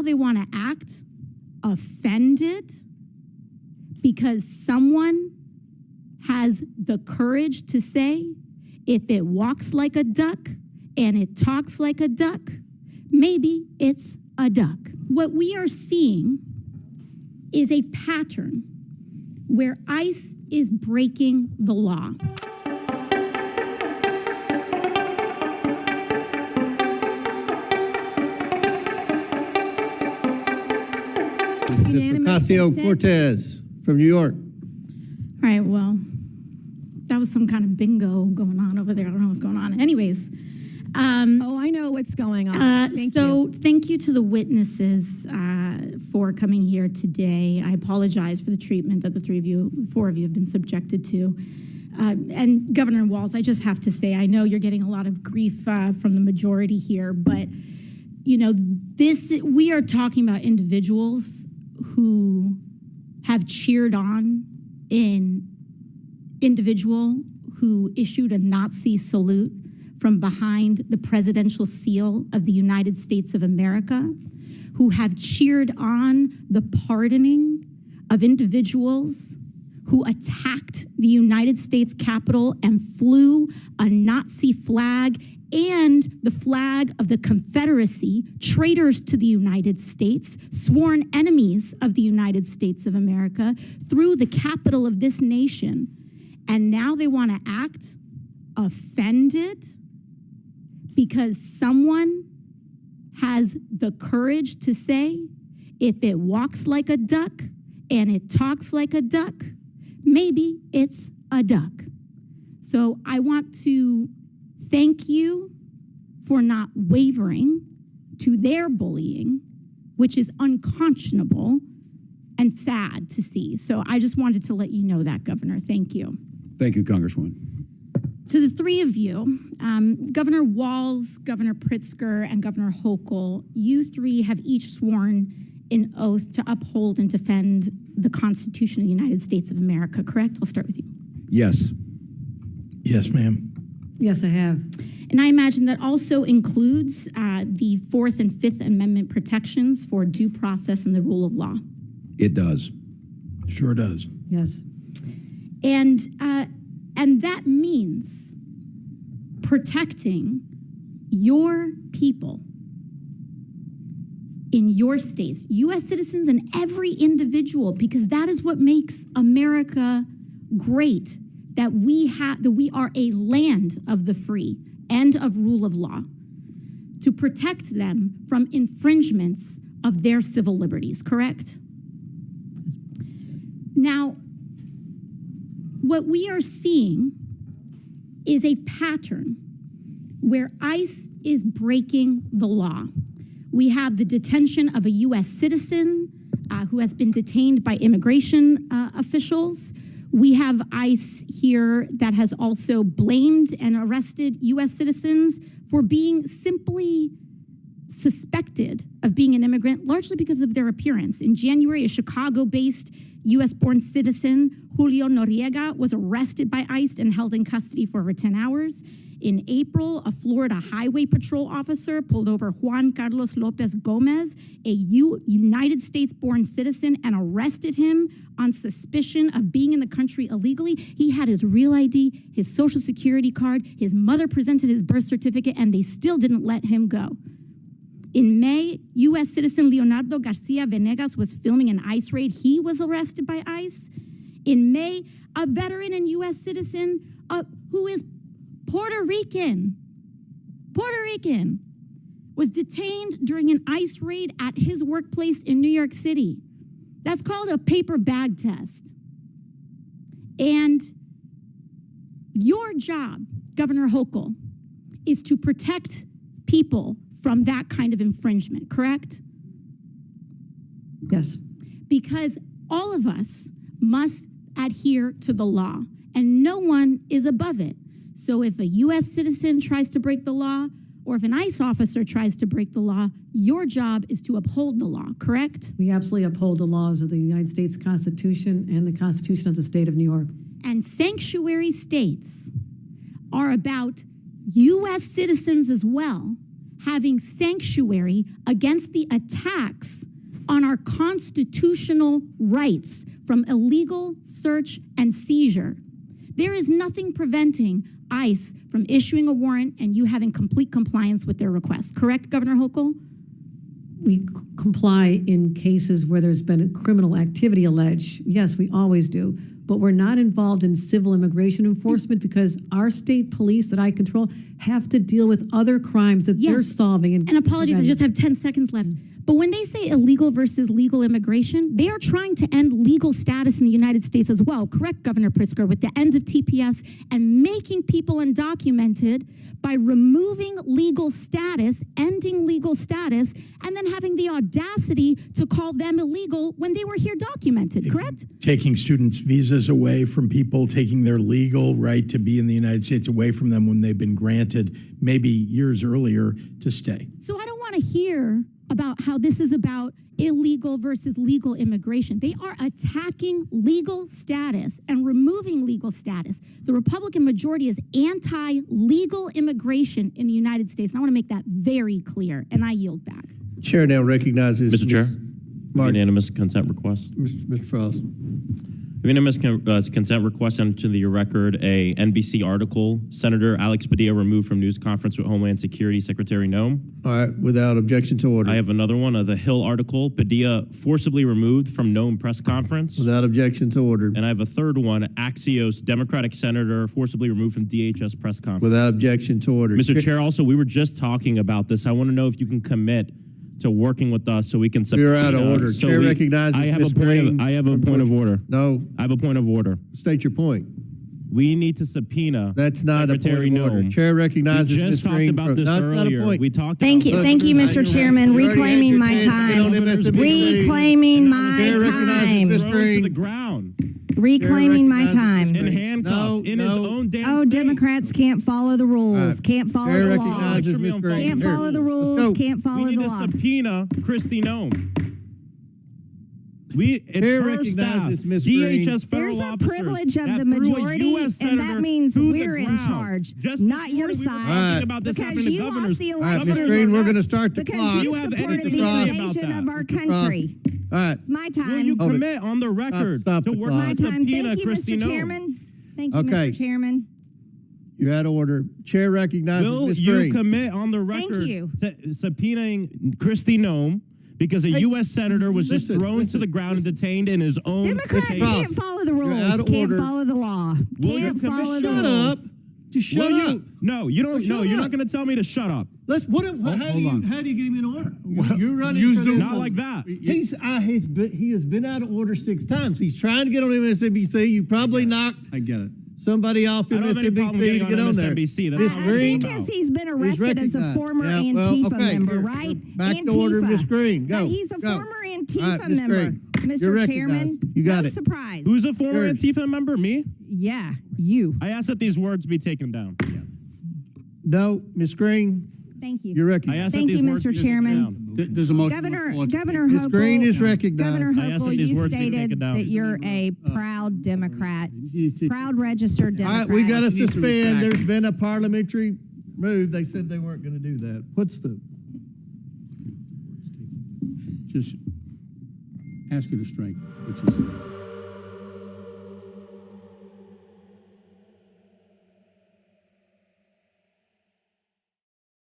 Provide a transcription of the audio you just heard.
they want to act offended because someone has the courage to say, if it walks like a duck and it talks like a duck, maybe it's a duck. What we are seeing is a pattern where ICE is breaking the law. Mr. Ocasio-Cortez from New York. All right, well, that was some kind of bingo going on over there. I don't know what's going on. Anyways. I know what's going on. Thank you to the witnesses for coming here today. I apologize for the treatment that the four of you have been subjected to. And Governor Walz, I just have to say, I know you're getting a lot of grief from the majority here, but you know, we are talking about individuals who have cheered on an individual who issued a Nazi salute from behind the presidential seal of the United States of America, who have cheered on the pardoning of individuals who attacked the United States Capitol and flew a Nazi flag and the flag of the Confederacy, traitors to the United States, sworn enemies of the United States of America, through the capital of this nation. And now they want to act offended because someone has the courage to say, if it walks like a duck and it talks like a duck, maybe it's a duck. So I want to thank you for not wavering to their bullying, which is unconscionable and sad to see. So I just wanted to let you know that, Governor. Thank you. Thank you, Congresswoman. To the three of you, Governor Walz, Governor Pritzker, and Governor Hochul, you three have each sworn an oath to uphold and defend the Constitution of the United States of America, correct? I'll start with you. Yes. Yes, ma'am. Yes, I have. And I imagine that also includes the Fourth and Fifth Amendment protections for due process and the rule of law. It does. Sure does. Yes. And that means protecting your people in your states, U.S. citizens and every individual, because that is what makes America great, that we are a land of the free and of rule of law, to protect them from infringements of their civil liberties, correct? Now, what we are seeing is a pattern where ICE is breaking the law. We have the detention of a U.S. citizen who has been detained by immigration officials. We have ICE here that has also blamed and arrested U.S. citizens for being simply suspected of being an immigrant, largely because of their appearance. In January, a Chicago-based U.S.-born citizen, Julio Noriega, was arrested by ICE and held in custody for over 10 hours. In April, a Florida Highway Patrol officer pulled over Juan Carlos Lopez Gomez, a United States-born citizen, and arrested him on suspicion of being in the country illegally. He had his real ID, his social security card, his mother presented his birth certificate, and they still didn't let him go. In May, U.S. citizen Leonardo Garcia Venegas was filming an ICE raid. He was arrested by ICE. In May, a veteran and U.S. citizen who is Puerto Rican, was detained during an ICE raid at his workplace in New York City. That's called a paper bag test. And your job, Governor Hochul, is to protect people from that kind of infringement, correct? Yes. Because all of us must adhere to the law, and no one is above it. So if a U.S. citizen tries to break the law, or if an ICE officer tries to break the law, your job is to uphold the law, correct? We absolutely uphold the laws of the United States Constitution and the Constitution of the state of New York. And sanctuary states are about U.S. citizens as well, having sanctuary against the attacks on our constitutional rights from illegal search and seizure. There is nothing preventing ICE from issuing a warrant and you having complete compliance with their request. Correct, Governor Hochul? We comply in cases where there's been criminal activity alleged. Yes, we always do. But we're not involved in civil immigration enforcement because our state police that I control have to deal with other crimes that they're solving. And apologies, I just have 10 seconds left. But when they say illegal versus legal immigration, they are trying to end legal status in the United States as well. Correct, Governor Pritzker, with the end of TPS and making people undocumented by removing legal status, ending legal status, and then having the audacity to call them illegal when they were here documented, correct? Taking students' visas away from people, taking their legal right to be in the United States away from them when they've been granted maybe years earlier to stay. So I don't want to hear about how this is about illegal versus legal immigration. They are attacking legal status and removing legal status. The Republican majority is anti-legal immigration in the United States. And I want to make that very clear, and I yield back. Chair now recognizes Mr. Chair, Mark. unanimous consent request. Mr. Frost. Unanimous consent request into the record a NBC article, Senator Alex Padilla removed from news conference with Homeland Security Secretary Noem. All right, without objection to order. I have another one, the Hill article, Padilla forcibly removed from Noem press conference. Without objection to order. And I have a third one, Axios, Democratic Senator forcibly removed from DHS press conference. Without objection to order. Mr. Chair, also, we were just talking about this. I want to know if you can commit to working with us so we can subpoena. You're out of order. So Chair recognizes Ms. Green. I have a point of order. No. I have a point of order. State your point. We need to subpoena. That's not Secretary a point of order. Noem. Chair recognizes We Ms. just talked Green. about this That's not a earlier. point. We talked Thank about you, Mr. Chairman. You already had Reclaiming your my chance to get on time. MSNBC. Reclaiming my Chair recognizes time. Ms. thrown to Green. the ground Reclaiming my recognizes time. Ms. and Green. handcuffed in his own damn Oh, face. Democrats can't follow the rules. right. Can't follow Chair the law. recognizes Ms. Green. Can't Here, follow the let's rules. go. Can't We follow need the to law. subpoena Kristi Noem. It's Chair her recognizes staff, Ms. Green. DHS federal There's a officers privilege of that the threw a majority, US and that senator means to the we're in ground. charge, Just not this your morning we were side. talking about this Because happening to you governors. lost the All right, election. Ms. Governors Green, are we're not- going to start the Because clock. you You have supported anything the to say about invasion that? of our Mr. Frost. country. All right. It's my Will you time. Hold it. commit on the record Stop to the work clock. My on time. subpoena Thank you, Kristi Mr. Noem? Chairman. Thank you, Okay. Mr. Chairman. You're out of order. Chair recognizes Will Ms. you Green. commit on the record you. to subpoenaing Kristi Noem because a U.S. senator was just listen, thrown to the ground and detained in his own Democrats location? Frost, can't follow the you're rules. out of Can't order. follow the law. Will you Can't commit- follow the Shut rules. up. Just shut Will up. you? No, you don't. Shut No, you're up. not going to tell me to shut up. Let's how do you get him in order? You're running for this. Not like that. He has been out of order 6 times. He's trying to get on MSNBC. You probably knocked I get it. somebody off I don't have any problem MSNBC getting to on get on there. MSNBC. That's Ms. not I Green. think as he's been arrested as a recognized. former Yeah, well, Antifa okay, member, here, right? back to Antifa. order, Ms. Green. Go, But he's a go. former Antifa All right, Ms. member, Green. Mr. You're Chairman. recognized. You got no it. surprise. Who's a former Yours. Antifa member? Me? Yeah, you. I asked that these words be taken down. No, Ms. Green, Thank you. you're I recognized. asked Thank that these you, words Mr. be taken Chairman. down. There's a motion. Governor Ms. Hochul, Green is recognized. Governor I asked that Hochul, these you words be taken stated down. that you're a proud Democrat, proud registered All Democrat. right, we got to You need to suspend. retract. There's been a parliamentary move. They said they weren't going to do that. What's the? Just ask her to strike, which is